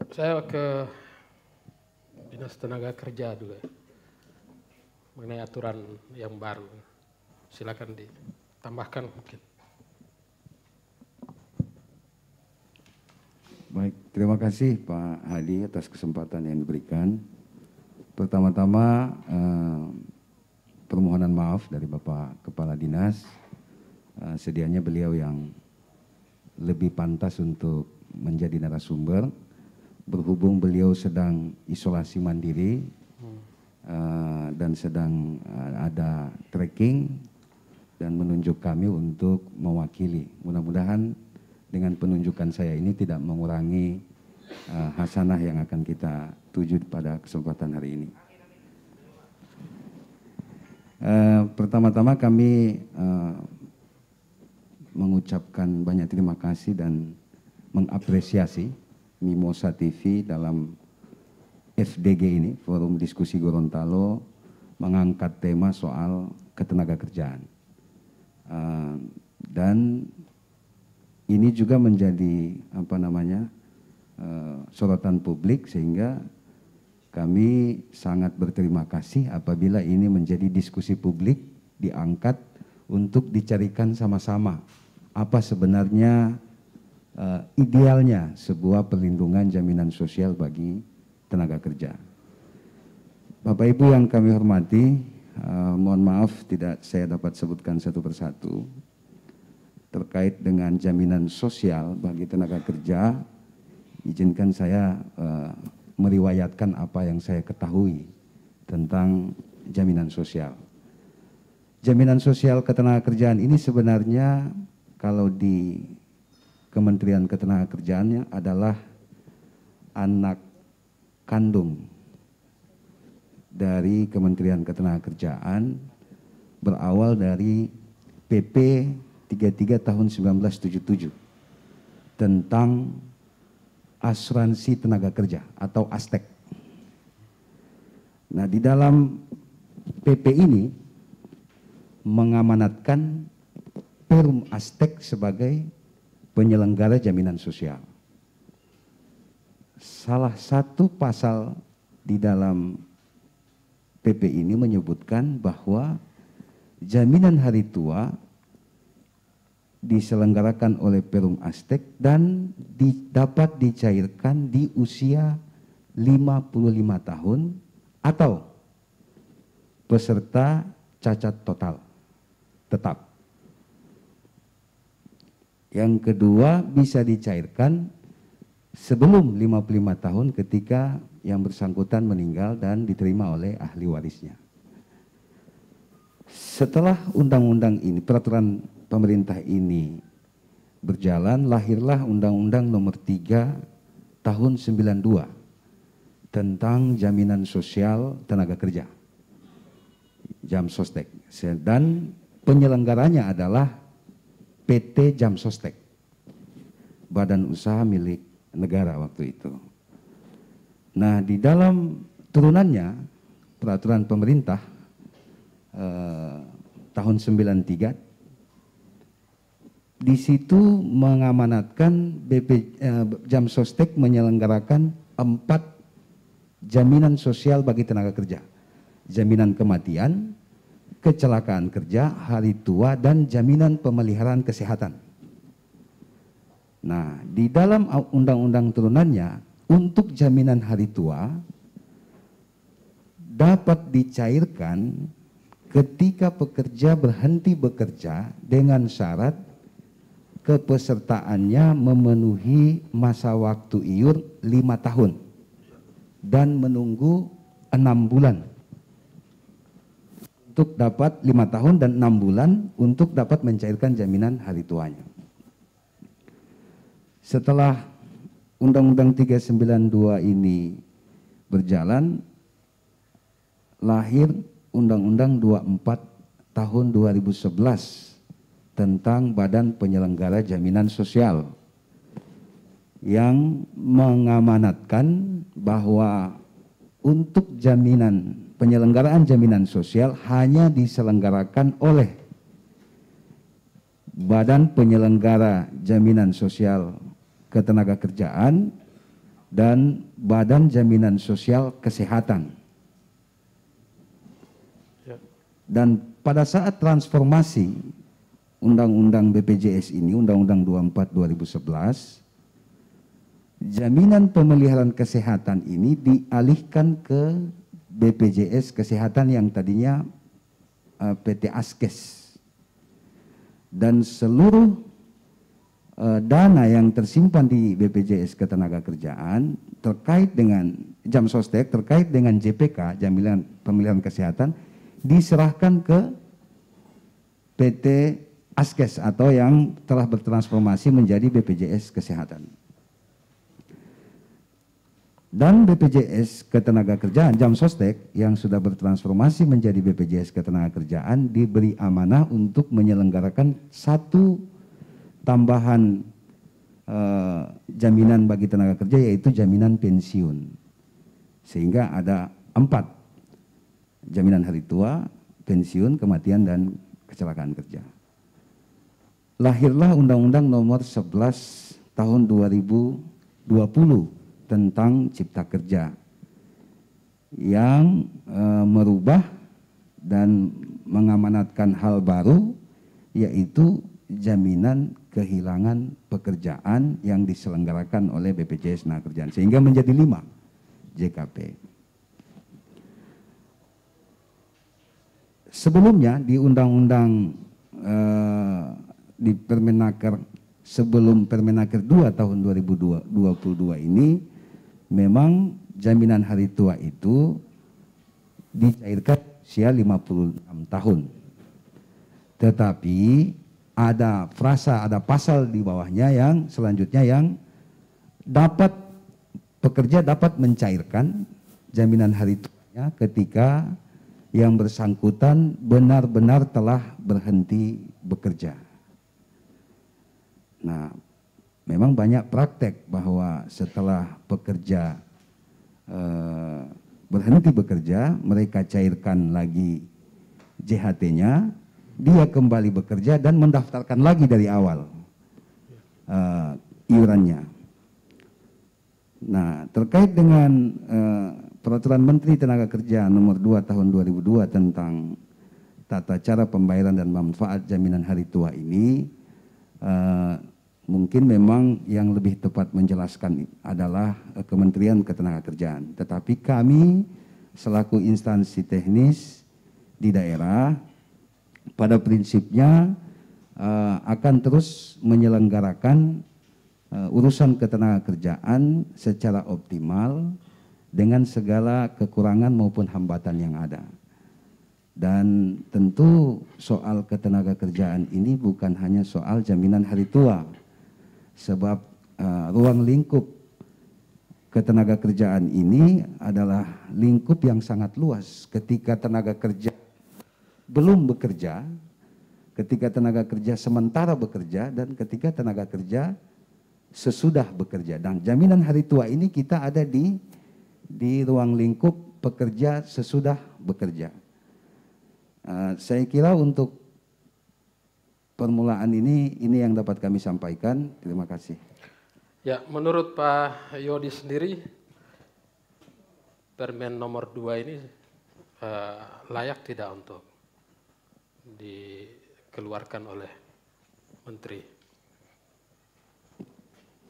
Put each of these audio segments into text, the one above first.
Saya ke Dinas Tenaga Kerja dulu ya, mengenai aturan yang baru. Silakan ditambahkan mungkin. Baik, terima kasih Pak Hadi atas kesempatan yang diberikan. Pertama-tama permohonan maaf dari Bapak Kepala Dinas. Sedianya beliau yang lebih pantas untuk menjadi narasumber. Berhubung beliau sedang isolasi mandiri dan sedang ada tracking dan menunjuk kami untuk mewakili. Mudah-mudahan dengan penunjukan saya ini tidak mengurangi hasanah yang akan kita tuju pada kesempatan hari ini. Pertama-tama kami mengucapkan banyak terima kasih dan mengapresiasi Mimosa TV dalam FDG ini, Forum Diskusi Gorontalo, mengangkat tema soal ketenagakerjaan. Dan ini juga menjadi sorotan publik, sehingga kami sangat berterima kasih apabila ini menjadi diskusi publik, diangkat untuk dicarikan sama-sama apa sebenarnya idealnya sebuah perlindungan jaminan sosial bagi tenaga kerja. Bapak Ibu yang kami hormati, mohon maaf tidak saya dapat sebutkan satu persatu terkait dengan jaminan sosial bagi tenaga kerja. Izinkan saya meriwayatkan apa yang saya ketahui tentang jaminan sosial. Jaminan sosial ketenagakerjaan ini sebenarnya kalau di Kementerian Ketenagakerjaannya adalah anak kandung dari Kementerian Ketenagakerjaan, berawal dari PP 33 tahun 1977 tentang asuransi tenaga kerja atau ASTEK. Nah, di dalam PP ini mengamanatkan Perum ASTEK sebagai penyelenggara jaminan sosial. Salah satu pasal di dalam PP ini menyebutkan bahwa jaminan hari tua diselenggarakan oleh Perum ASTEK dan dapat dicairkan di usia 55 tahun atau peserta cacat total tetap. Yang kedua, bisa dicairkan sebelum 55 tahun ketika yang bersangkutan meninggal dan diterima oleh ahli warisnya. Setelah undang-undang ini, peraturan pemerintah ini berjalan, lahirlah Undang-Undang Nomor 3 Tahun 92 tentang Jaminan Sosial Tenaga Kerja, Jamsostek, dan penyelenggaranya adalah PT Jamsostek, badan usaha milik negara waktu itu. Nah, di dalam turunannya peraturan pemerintah tahun 93, di situ mengamanatkan Jamsostek menyelenggarakan 4 jaminan sosial bagi tenaga kerja. Jaminan kematian, kecelakaan kerja, hari tua, dan jaminan pemeliharaan kesehatan. Nah, di dalam undang-undang turunannya, untuk jaminan hari tua dapat dicairkan ketika pekerja berhenti bekerja dengan syarat kepesertaannya memenuhi masa waktu iur 5 tahun dan menunggu 6 bulan. Untuk dapat 5 tahun dan 6 bulan untuk dapat mencairkan jaminan hari tuanya. Setelah Undang-Undang 392 ini berjalan, lahir Undang-Undang 24 tahun 2011 tentang Badan Penyelenggara Jaminan Sosial yang mengamanatkan bahwa untuk penyelenggaraan jaminan sosial hanya diselenggarakan oleh Badan Penyelenggara Jaminan Sosial Ketenagakerjaan dan Badan Jaminan Sosial Kesehatan. Dan pada saat transformasi Undang-Undang BPJS ini, Undang-Undang 24 2011, jaminan pemeliharaan kesehatan ini dialihkan ke BPJS Kesehatan yang tadinya PT Askes. Dan seluruh dana yang tersimpan di BPJS Ketenagakerjaan terkait dengan jam sostek, terkait dengan JPK, jaminan pemeliharaan kesehatan, diserahkan ke PT Askes atau yang telah bertransformasi menjadi BPJS Kesehatan. Dan BPJS Ketenagakerjaan, jam sostek yang sudah bertransformasi menjadi BPJS Ketenagakerjaan diberi amanah untuk menyelenggarakan satu tambahan jaminan bagi tenaga kerja, yaitu jaminan pensiun. Sehingga ada 4. Jaminan hari tua, pensiun, kematian, dan kecelakaan kerja. Lahirlah Undang-Undang Nomor 11 Tahun 2020 tentang Cipta Kerja yang merubah dan mengamanatkan hal baru, yaitu jaminan kehilangan pekerjaan yang diselenggarakan oleh BPJS Ketenagakerjaan, sehingga menjadi 5 JKP. Sebelumnya di undang-undang di Permenaker, sebelum Permenaker 2 tahun 2022 ini, memang jaminan hari tua itu dicairkan usia 56 tahun. Tetapi ada frasa, ada pasal di bawahnya yang selanjutnya yang dapat, pekerja dapat mencairkan jaminan hari tuanya ketika yang bersangkutan benar-benar telah berhenti bekerja. Nah, memang banyak praktek bahwa setelah pekerja berhenti bekerja, mereka cairkan lagi JHT-nya, dia kembali bekerja dan mendaftarkan lagi dari awal iurannya. Nah, terkait dengan Peraturan Menteri Tenaga Kerja Nomor 2 Tahun 2002 tentang tata cara pembayaran dan manfaat jaminan hari tua ini, mungkin memang yang lebih tepat menjelaskan adalah Kementerian Ketenagakerjaan. Tetapi kami selaku instansi teknis di daerah pada prinsipnya akan terus menyelenggarakan urusan ketenagakerjaan secara optimal dengan segala kekurangan maupun hambatan yang ada. Dan tentu soal ketenagakerjaan ini bukan hanya soal jaminan hari tua, sebab ruang lingkup ketenagakerjaan ini adalah lingkup yang sangat luas. Ketika tenaga kerja belum bekerja, ketika tenaga kerja sementara bekerja, dan ketika tenaga kerja sesudah bekerja. Dan jaminan hari tua ini kita ada di ruang lingkup pekerja sesudah bekerja. Saya kira untuk permulaan ini yang dapat kami sampaikan. Terima kasih. Ya, menurut Pak Yodi sendiri, Permen nomor 2 ini layak tidak untuk dikeluarkan oleh Menteri?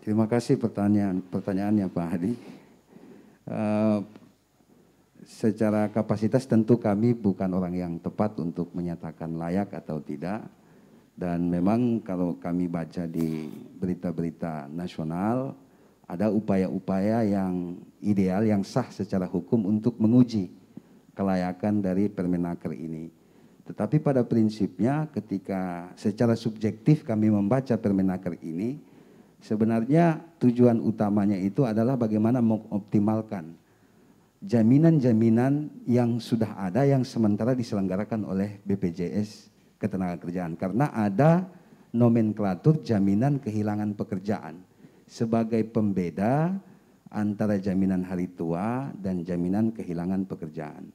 Terima kasih pertanyaannya Pak Hadi. Secara kapasitas tentu kami bukan orang yang tepat untuk menyatakan layak atau tidak. Dan memang kalau kami baca di berita-berita nasional, ada upaya-upaya yang ideal, yang sah secara hukum untuk menguji kelayakan dari Permenaker ini. Tetapi pada prinsipnya ketika secara subjektif kami membaca Permenaker ini, sebenarnya tujuan utamanya itu adalah bagaimana mengoptimalkan jaminan-jaminan yang sudah ada yang sementara diselenggarakan oleh BPJS Ketenagakerjaan. Karena ada nomenklatur jaminan kehilangan pekerjaan sebagai pembeda antara jaminan hari tua dan jaminan kehilangan pekerjaan.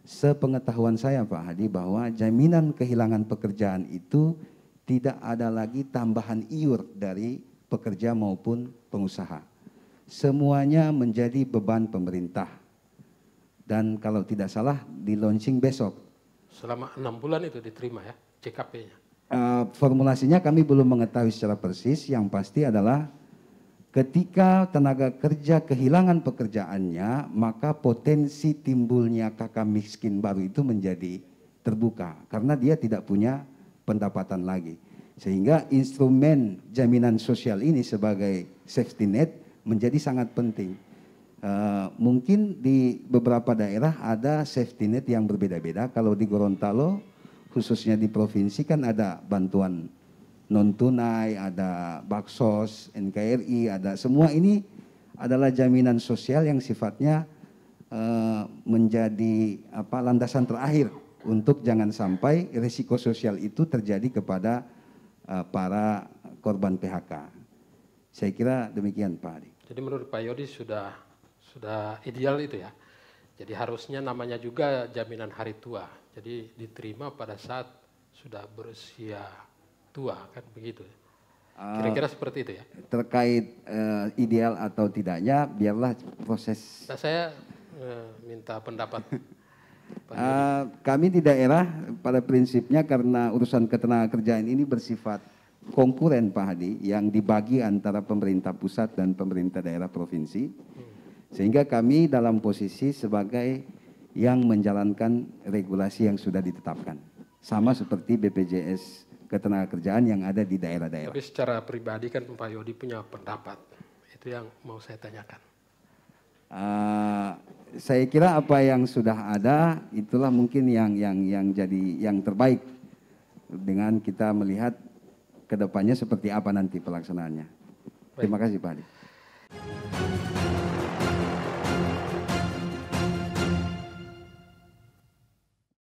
Sepengetahuan saya Pak Hadi, bahwa jaminan kehilangan pekerjaan itu tidak ada lagi tambahan iur dari pekerja maupun pengusaha. semuanya menjadi beban pemerintah. Dan kalau tidak salah di launching besok. Selama 6 bulan itu diterima ya CKP-nya. Formulasinya kami belum mengetahui secara persis, yang pasti adalah ketika tenaga kerja kehilangan pekerjaannya, maka potensi timbulnya kakak miskin baru itu menjadi terbuka karena dia tidak punya pendapatan lagi. Sehingga instrumen jaminan sosial ini sebagai safety net menjadi sangat penting. Mungkin di beberapa daerah ada safety net yang berbeda-beda. Kalau di Gorontalo, khususnya di provinsi kan ada bantuan non tunai, ada baksos, NKRI, ada semua ini adalah jaminan sosial yang sifatnya menjadi landasan terakhir untuk jangan sampai risiko sosial itu terjadi kepada para korban PHK. Saya kira demikian Pak Adi. Jadi menurut Pak Yodi sudah ideal itu ya. Jadi harusnya namanya juga jaminan hari tua. Jadi diterima pada saat sudah berusia tua kan begitu. Kira-kira seperti itu ya. Terkait ideal atau tidaknya biarlah proses. Nah, saya minta pendapat. Kami di daerah pada prinsipnya karena urusan ketenagakerjaan ini bersifat konkuren Pak Hadi yang dibagi antara pemerintah pusat dan pemerintah daerah provinsi. Sehingga kami dalam posisi sebagai yang menjalankan regulasi yang sudah ditetapkan. Sama seperti BPJS ketenagakerjaan yang ada di daerah-daerah. Tapi secara pribadi kan Pak Yodi punya pendapat. Itu yang mau saya tanyakan. Saya kira apa yang sudah ada itulah mungkin yang jadi yang terbaik dengan kita melihat ke depannya seperti apa nanti pelaksanaannya. Terima kasih Pak Adi.